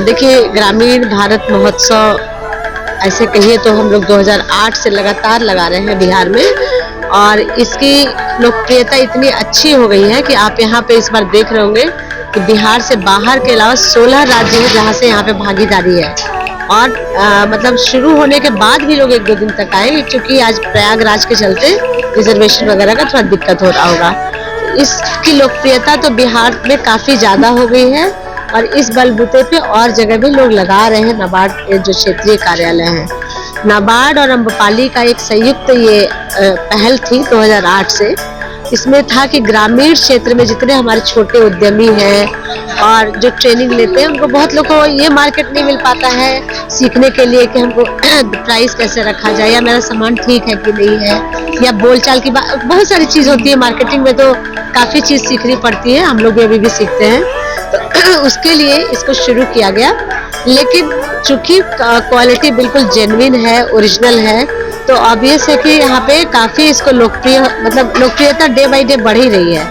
देखिए, ग्रामीण भारत महोत्सव ऐसे कहिए तो हम लोग 2008 से लगातार लगा रहे हैं बिहार में, और इसकी लोकप्रियता इतनी अच्छी हो गई है कि आप यहाँ पे इस बार देख रहे होंगे कि बिहार से बाहर के अलावा 16 राज्य हैं जहाँ से यहाँ पे भागीदारी है। और मतलब शुरू होने के बाद भी लोग 1-2 दिन तक आए, क्योंकि आज प्रयागराज के चलते रिजर्वेशन वगैरह का थोड़ा दिक्कत हो रहा होगा। इसकी लोकप्रियता तो बिहार में काफ़ी ज़्यादा हो गई है, और इस बलबूते पे और जगह भी लोग लगा रहे हैं। नाबार्ड के जो क्षेत्रीय कार्यालय हैं, नाबार्ड और अम्रपाली का एक संयुक्त ये पहल थी 2008 से। इसमें था कि ग्रामीण क्षेत्र में जितने हमारे छोटे उद्यमी हैं और जो ट्रेनिंग लेते हैं, उनको बहुत लोगों को ये मार्केट नहीं मिल पाता है सीखने के लिए कि हमको प्राइस कैसे रखा जाए, या मेरा सामान ठीक है कि नहीं है, या बोलचाल की बहुत सारी चीज़ होती है। मार्केटिंग में तो काफ़ी चीज़ सीखनी पड़ती है, हम लोग भी अभी भी सीखते हैं। तो उसके लिए इसको शुरू किया गया, लेकिन चूंकि क्वालिटी बिल्कुल जेन्युइन है, ओरिजिनल है, तो ऑब्वियस है कि यहाँ पे काफ़ी इसको लोकप्रियता डे बाई डे बढ़ ही रही है।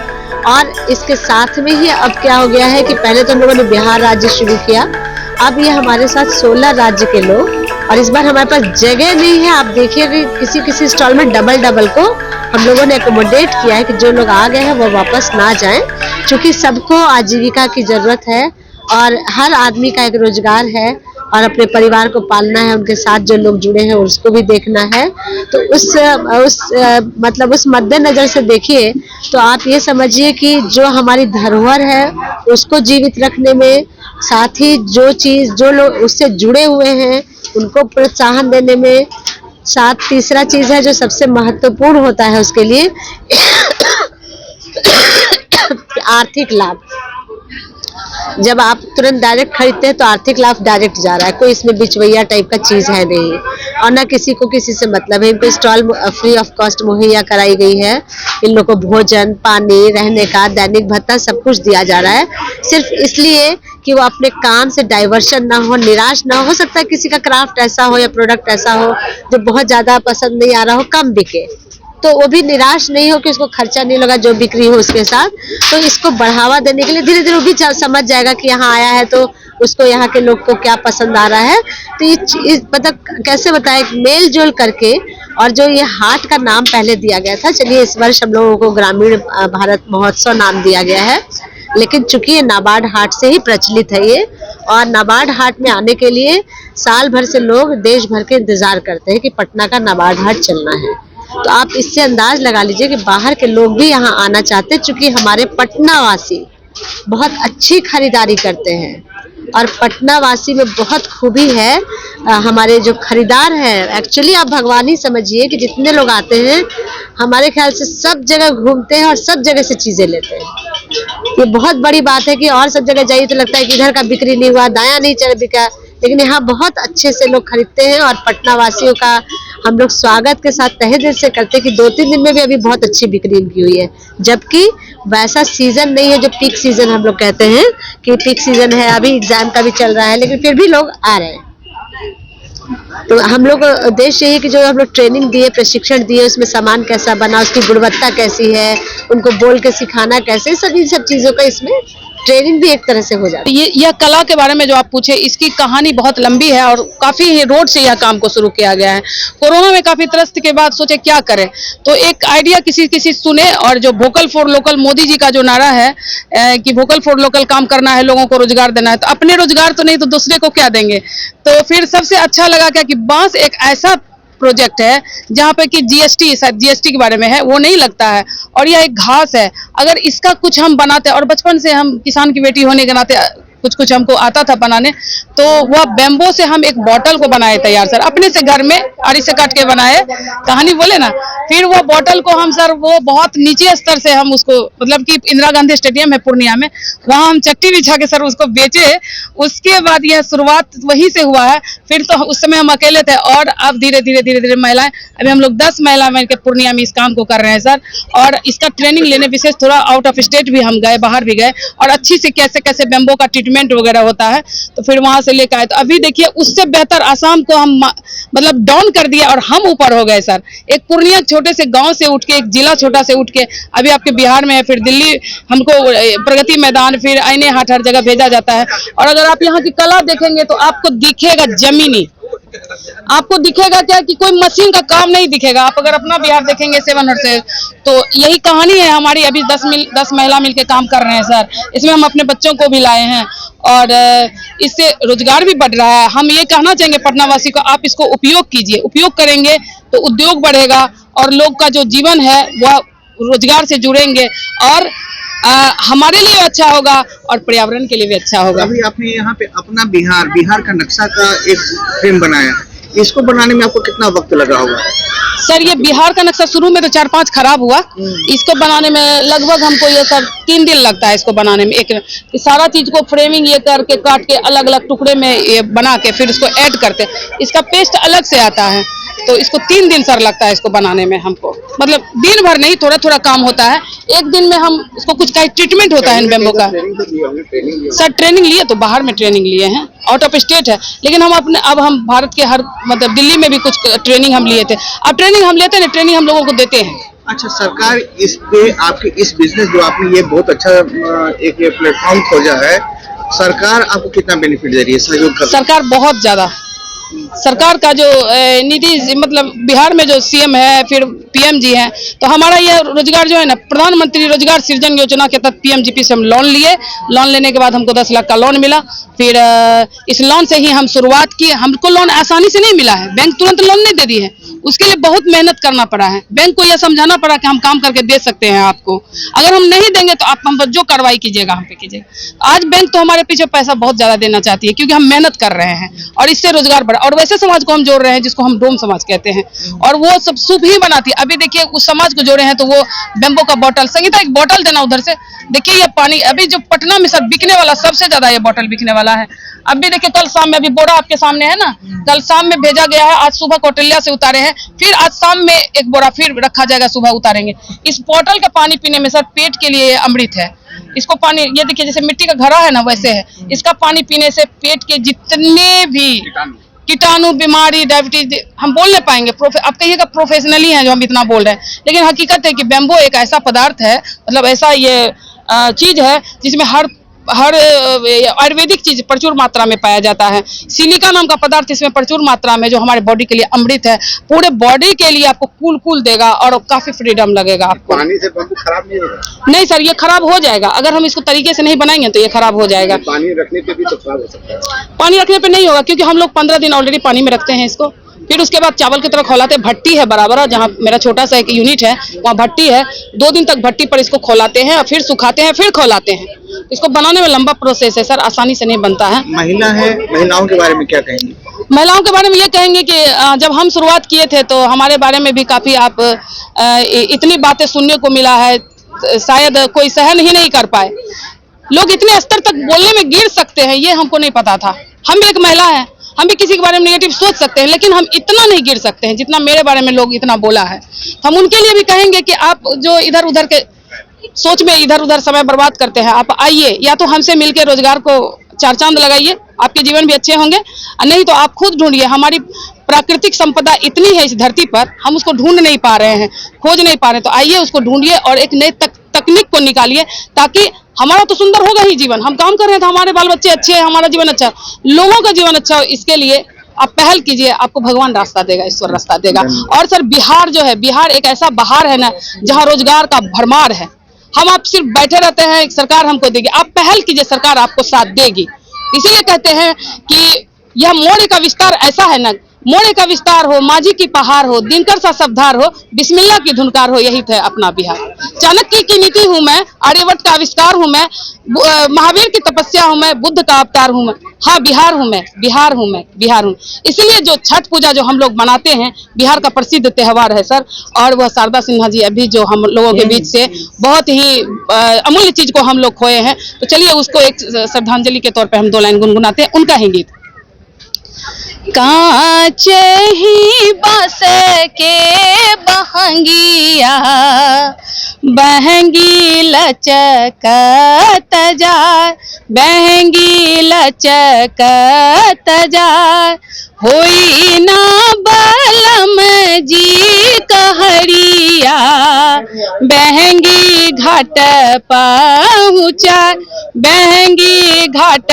और इसके साथ में ही अब क्या हो गया है कि पहले तो हम लोगों ने बिहार राज्य शुरू किया, अब ये हमारे साथ 16 राज्य के लोग, और इस बार हमारे पास जगह नहीं है। आप देखिए कि किसी स्टॉल में डबल को हम लोगों ने एकोमोडेट किया है कि जो लोग आ गए हैं वो वापस ना जाएं, क्योंकि सबको आजीविका की ज़रूरत है और हर आदमी का एक रोजगार है और अपने परिवार को पालना है, उनके साथ जो लोग जुड़े हैं उसको भी देखना है। तो उस मद्देनजर से देखिए तो आप ये समझिए कि जो हमारी धरोहर है उसको जीवित रखने में, साथ ही जो लोग उससे जुड़े हुए हैं उनको प्रोत्साहन देने में, साथ तीसरा चीज़ है जो सबसे महत्वपूर्ण होता है उसके लिए आर्थिक लाभ। जब आप तुरंत डायरेक्ट खरीदते हैं तो आर्थिक लाभ डायरेक्ट जा रहा है, कोई इसमें बिचवैया टाइप का चीज़ है नहीं, और ना किसी को किसी से मतलब है। इनको स्टॉल फ्री ऑफ कॉस्ट मुहैया कराई गई है, इन लोगों को भोजन, पानी, रहने का, दैनिक भत्ता सब कुछ दिया जा रहा है, सिर्फ इसलिए कि वो अपने काम से डाइवर्शन ना हो, निराश ना हो सकता है किसी का क्राफ्ट ऐसा हो या प्रोडक्ट ऐसा हो जो बहुत ज़्यादा पसंद नहीं आ रहा हो, कम बिके, तो वो भी निराश नहीं हो कि उसको खर्चा नहीं लगा जो बिक्री हो उसके साथ। तो इसको बढ़ावा देने के लिए धीरे धीरे वो भी समझ जाएगा कि यहाँ आया है तो उसको यहाँ के लोग को क्या पसंद आ रहा है। तो ये मतलब कैसे बताए, मेल जोल करके। और जो ये हाट का नाम पहले दिया गया था, चलिए इस वर्ष हम लोगों को ग्रामीण भारत महोत्सव नाम दिया गया है, लेकिन चूंकि ये नाबार्ड हाट से ही प्रचलित है ये, और नाबार्ड हाट में आने के लिए साल भर से लोग देश भर के इंतजार करते हैं कि पटना का नाबार्ड हाट चलना है। तो आप इससे अंदाज लगा लीजिए कि बाहर के लोग भी यहाँ आना चाहते हैं, चूंकि हमारे पटना वासी बहुत अच्छी खरीदारी करते हैं, और पटना वासी में बहुत खूबी है। हमारे जो खरीदार हैं, एक्चुअली आप भगवान ही समझिए कि जितने लोग आते हैं हमारे ख्याल से सब जगह घूमते हैं और सब जगह से चीज़ें लेते हैं। ये बहुत बड़ी बात है कि और सब जगह जाइए तो लगता है कि इधर का बिक्री नहीं हुआ, दाया नहीं चल बिका, लेकिन यहाँ बहुत अच्छे से लोग खरीदते हैं। और पटना वासियों का हम लोग स्वागत के साथ तहे दिल से करते हैं कि 2-3 दिन में भी अभी बहुत अच्छी बिक्री इनकी हुई है, जबकि वैसा सीजन नहीं है जो पीक सीजन हम लोग कहते हैं कि पीक सीजन है, अभी एग्जाम का भी चल रहा है, लेकिन फिर भी लोग आ रहे हैं। तो हम लोग उद्देश्य यही कि जो हम लोग ट्रेनिंग दिए, प्रशिक्षण दिए, उसमें सामान कैसा बना, उसकी गुणवत्ता कैसी है, उनको बोल के सिखाना कैसे, इन सब चीज़ों का इसमें ट्रेनिंग भी एक तरह से हो जाती है। यह कला के बारे में जो आप पूछे, इसकी कहानी बहुत लंबी है और काफी रोड से यह काम को शुरू किया गया है। कोरोना में काफी त्रस्त के बाद सोचे क्या करें, तो एक आइडिया किसी सुने, और जो vocal for local Modi ji का जो नारा है कि वोकल फॉर लोकल काम करना है, लोगों को रोजगार देना है, तो अपने रोजगार तो नहीं तो दूसरे को क्या देंगे। तो फिर सबसे अच्छा लगा क्या कि बांस एक ऐसा प्रोजेक्ट है जहाँ पे कि जीएसटी के बारे में है, वो नहीं लगता है, और यह एक घास है। अगर इसका कुछ हम बनाते, और बचपन से हम किसान की बेटी होने के नाते कुछ कुछ हमको आता था बनाने, तो वह बेम्बो से हम एक बॉटल को बनाए तैयार सर, अपने से घर में आरी से काट के बनाए, कहानी बोले ना। फिर वो बॉटल को हम सर वो बहुत नीचे स्तर से हम उसको, मतलब कि इंदिरा गांधी स्टेडियम है पूर्णिया में, वहाँ हम चट्टी बिछा के सर उसको बेचे। उसके बाद यह शुरुआत वहीं से हुआ है। फिर तो उस समय हम अकेले थे, और अब धीरे धीरे महिलाएं, अभी हम लोग 10 महिला मिलकर पूर्णिया में इस काम को कर रहे हैं सर। और इसका ट्रेनिंग लेने विशेष थोड़ा आउट ऑफ स्टेट भी हम गए, बाहर भी गए, और अच्छी से कैसे कैसे बेम्बो का ट्रीटमेंट वगैरह होता है, तो फिर वहां से लेकर आए। तो अभी देखिए उससे बेहतर आसाम को हम मतलब डाउन कर दिया और हम ऊपर हो गए सर। एक पूर्णिया छोटे से गांव से उठ के, एक जिला छोटा से उठ के अभी आपके बिहार में है, फिर दिल्ली हमको प्रगति मैदान, फिर आईने हाट हर जगह भेजा जाता है। और अगर आप यहाँ की कला देखेंगे तो आपको दिखेगा जमीनी, आपको दिखेगा क्या कि कोई मशीन का काम नहीं दिखेगा। आप अगर अपना बिहार देखेंगे 7 से, तो यही कहानी है हमारी। अभी 10 महिला मिलकर काम कर रहे हैं सर। इसमें हम अपने बच्चों को भी लाए हैं, और इससे रोजगार भी बढ़ रहा है। हम ये कहना चाहेंगे पटना वासी को, आप इसको उपयोग कीजिए। उपयोग करेंगे तो उद्योग बढ़ेगा, और लोग का जो जीवन है वह रोजगार से जुड़ेंगे, और हमारे लिए अच्छा होगा और पर्यावरण के लिए भी अच्छा होगा। अभी आपने यहाँ पे अपना बिहार का नक्शा का एक फ्रेम बनाया, इसको बनाने में आपको कितना वक्त लगा होगा? सर ये बिहार का नक्शा शुरू में तो 4-5 खराब हुआ, इसको बनाने में लगभग हमको ये सर 3 दिन लगता है। इसको बनाने में एक सारा चीज को फ्रेमिंग ये करके काट के अलग अलग टुकड़े में ये बना के फिर इसको ऐड करते, इसका पेस्ट अलग से आता है, तो इसको 3 दिन सर लगता है इसको बनाने में हमको। मतलब दिन भर नहीं, थोड़ा थोड़ा काम होता है। एक दिन में हम इसको कुछ का ट्रीटमेंट होता है इन बेम्बो का। सर ट्रेनिंग लिए तो बाहर में ट्रेनिंग लिए हैं, आउट ऑफ स्टेट है, लेकिन हम अपने अब हम भारत के हर मतलब दिल्ली में भी कुछ ट्रेनिंग हम लिए थे। अब ट्रेनिंग हम लेते हैं, ट्रेनिंग हम लोगों को देते हैं। अच्छा, सरकार इस पे आपके इस बिजनेस जो आपने ये बहुत अच्छा एक प्लेटफॉर्म खोजा है, सरकार आपको कितना बेनिफिट दे रही है, सहयोग कर? सरकार बहुत ज्यादा, सरकार का जो नीति, मतलब बिहार में जो सीएम है, फिर पीएम जी हैं, तो हमारा ये रोजगार जो है ना, प्रधानमंत्री रोजगार सृजन योजना के तहत पीएमजीपी से हम लोन लिए। लोन लेने के बाद हमको 10 लाख का लोन मिला। फिर इस लोन से ही हम शुरुआत की। हमको लोन आसानी से नहीं मिला है, बैंक तुरंत लोन नहीं दे दी है, उसके लिए बहुत मेहनत करना पड़ा है। बैंक को यह समझाना पड़ा कि हम काम करके दे सकते हैं आपको, अगर हम नहीं देंगे तो आप हम पर जो कार्रवाई कीजिएगा हम पे कीजिएगा। आज बैंक तो हमारे पीछे पैसा बहुत ज्यादा देना चाहती है, क्योंकि हम मेहनत कर रहे हैं और इससे रोजगार बढ़ा। और वैसे समाज को हम जोड़ रहे हैं जिसको हम डोम समाज कहते हैं, और वो सब सूप ही बनाती है। अभी देखिए उस समाज को जोड़े हैं तो वो बेम्बो का बॉटल, संगीता एक बॉटल देना उधर से, देखिए ये पानी अभी जो पटना में सर बिकने वाला, सबसे ज्यादा ये बॉटल बिकने वाला है। अभी देखिए कल शाम में, अभी बोरा आपके सामने है ना, कल शाम में भेजा गया है, आज सुबह कौटिल्या से उतारे हैं, फिर आज शाम में एक बोरा फिर रखा जाएगा, सुबह उतारेंगे। इस बॉटल का पानी पीने में सर पेट के लिए अमृत है। इसको पानी, ये देखिए जैसे मिट्टी का घड़ा है ना, वैसे है। इसका पानी पीने से पेट के जितने भी कीटाणु, बीमारी, डायबिटीज, हम बोल नहीं पाएंगे, आप कहिएगा प्रोफेशनली हैं जो हम इतना बोल रहे हैं, लेकिन हकीकत है कि बेम्बो एक ऐसा पदार्थ है, मतलब ऐसा ये चीज है जिसमें हर आयुर्वेदिक चीज प्रचुर मात्रा में पाया जाता है। सिलिका नाम का पदार्थ इसमें प्रचुर मात्रा में, जो हमारे बॉडी के लिए अमृत है। पूरे बॉडी के लिए आपको कूल देगा और काफी फ्रीडम लगेगा आपको। पानी से बेम्बो खराब नहीं होगा? नहीं सर, ये खराब हो जाएगा अगर हम इसको तरीके से नहीं बनाएंगे तो ये खराब हो जाएगा। पानी रखने पे भी तो खराब हो सकता है? पानी रखने पे नहीं होगा, क्योंकि हम लोग 15 दिन ऑलरेडी पानी में रखते हैं इसको। फिर उसके बाद चावल की तरह खौलाते, भट्टी है बराबर, जहाँ मेरा छोटा सा एक यूनिट है वहाँ भट्टी है, 2 दिन तक भट्टी पर इसको खौलाते हैं, फिर सुखाते हैं, फिर खौलाते हैं। इसको बनाने में लंबा प्रोसेस है सर, आसानी से नहीं बनता है। महिला है, महिलाओं के बारे में क्या कहेंगे? महिलाओं के बारे में ये कहेंगे कि जब हम शुरुआत किए थे तो हमारे बारे में भी काफी आप इतनी बातें सुनने को मिला है, शायद कोई सहन ही नहीं कर पाए। लोग इतने स्तर तक बोलने में गिर सकते हैं, ये हमको नहीं पता था। हम भी एक महिला है, हम भी किसी के बारे में नेगेटिव सोच सकते हैं, लेकिन हम इतना नहीं गिर सकते हैं जितना मेरे बारे में लोग इतना बोला है। हम उनके लिए भी कहेंगे कि आप जो इधर उधर के सोच में इधर उधर समय बर्बाद करते हैं, आप आइए, या तो हमसे मिलकर रोजगार को 4 चांद लगाइए, आपके जीवन भी अच्छे होंगे, नहीं तो आप खुद ढूंढिए। हमारी प्राकृतिक संपदा इतनी है इस धरती पर, हम उसको ढूंढ नहीं पा रहे हैं, खोज नहीं पा रहे हैं, तो आइए उसको ढूंढिए और एक नए तक तकनीक को निकालिए, ताकि हमारा तो सुंदर होगा ही जीवन, हम काम कर रहे हैं तो हमारे बाल बच्चे अच्छे हैं, हमारा जीवन अच्छा, लोगों का जीवन अच्छा हो, इसके लिए आप पहल कीजिए, आपको भगवान रास्ता देगा, ईश्वर रास्ता देगा। और सर बिहार जो है, बिहार एक ऐसा बहार है ना जहाँ रोजगार का भरमार है। हम आप सिर्फ बैठे रहते हैं, सरकार हमको देगी, आप पहल कीजिए, सरकार आपको साथ देगी। इसीलिए कहते हैं कि यह मोड़ का विस्तार ऐसा है ना, मोड़े का विस्तार हो, माझी की पहाड़ हो, दिनकर सा शब्दार हो, बिस्मिल्लाह की धुनकार हो, यही था अपना बिहार। चाणक्य की नीति हूँ मैं, आर्यभट्ट का आविष्कार हूँ मैं, महावीर की तपस्या हूँ मैं, बुद्ध का अवतार हूँ मैं। हाँ, बिहार हूँ मैं, बिहार हूँ मैं, बिहार हूँ। इसलिए जो छठ पूजा जो हम लोग मनाते हैं, बिहार का प्रसिद्ध त्योहार है सर। और वह शारदा सिन्हा जी अभी जो हम लोगों के बीच से बहुत ही अमूल्य चीज को हम लोग खोए हैं, तो चलिए उसको एक श्रद्धांजलि के तौर पर हम 2 लाइन गुनगुनाते हैं, उनका ही गीत। कांच ही बस के बहंगिया, बहंगी लचकत जाय, बहंगी लचकत जाय, होई ना बलम जी कहरिया, बहंगी घाट पहुँचाय, बहंगी घाट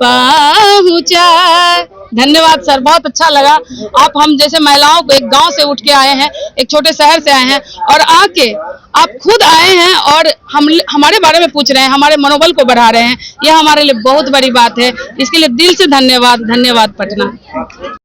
पहुँचाय। धन्यवाद सर, बहुत अच्छा लगा। आप हम जैसे महिलाओं को एक गांव से उठ के आए हैं, एक छोटे शहर से आए हैं, और आके आप खुद आए हैं और हमारे बारे में पूछ रहे हैं, हमारे मनोबल को बढ़ा रहे हैं, यह हमारे लिए बहुत बड़ी बात है। इसके लिए दिल से धन्यवाद। धन्यवाद पटना।